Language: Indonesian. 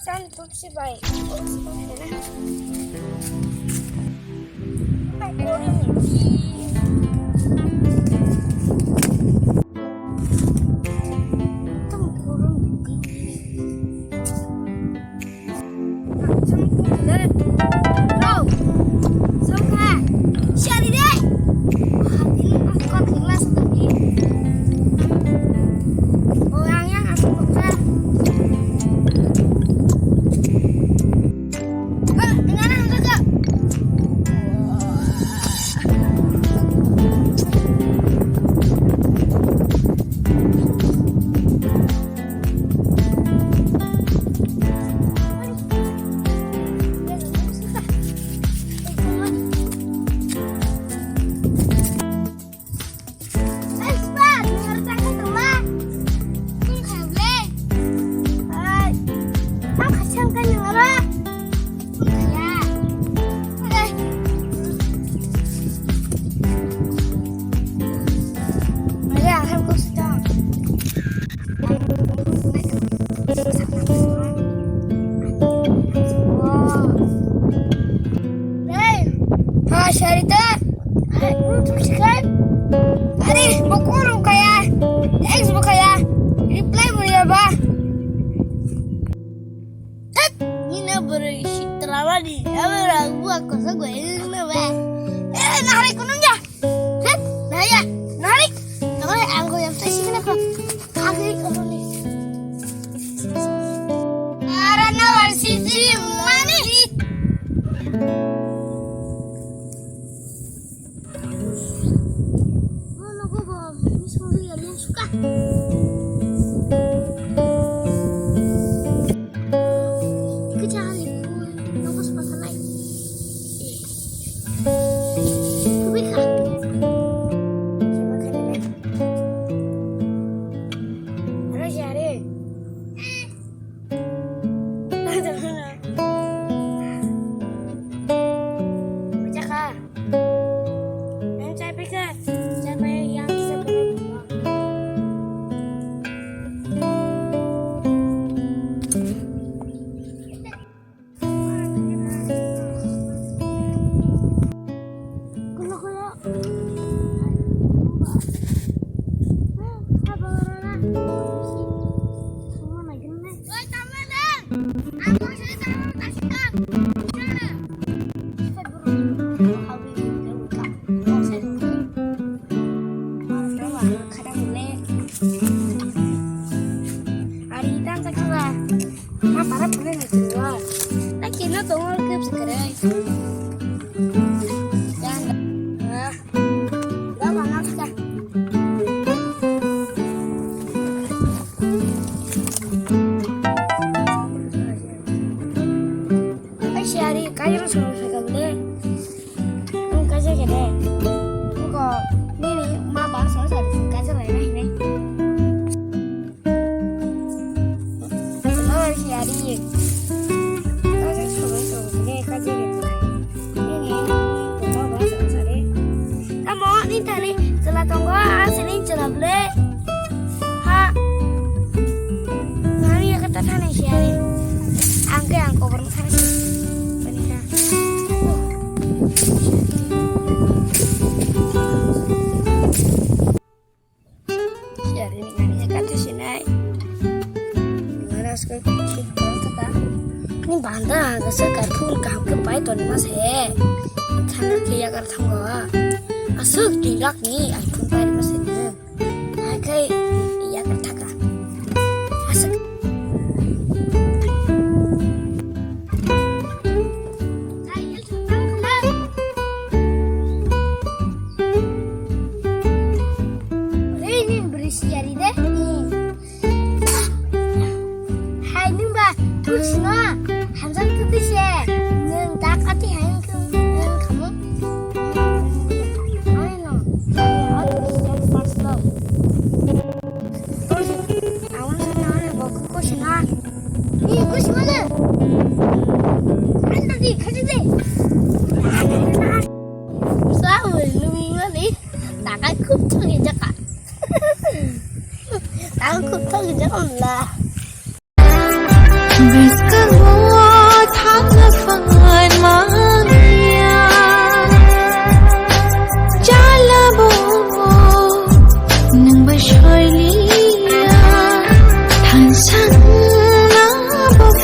Santuksi baik. Oh, sebenarnya. Apa orang ini? Syarita, subscribe. Hari buku kaya, X kaya, reply boleh ba? Ini berisi terlalu di, aku aku sagu ini ba? Narik kunungnya, naya, narik. Kalau aku yang saya sih kenapa? Kaki kalau ni. Karena warsiti mana? Para poner el celular. Aquí no tengo el clip si queréis. Ya, ya van a estar. Ay, si hari kaya no solo se cambie. Nunca se quede. Nunca ni más para solo se casa la ini. Si hari setelah tunggu sini celah beli ha nari ya kata tanah siari angke angko bermakan sih benika siari ini nari kata sini mana sekarang ini bandar sekarang pun kau kepai tuan mas he tanah kia kar tunggu asuk dilak ni iPhone pai mesin akai iya katakan asuk ini berisi hari deh hai nimba terusna hamzah tulis ya neng tak hati hai kamu कुछ mana? Anda di kerja deh. Sao lumingan ni? Takkan kutuk je kak. Takkan kutuk je Allah. 저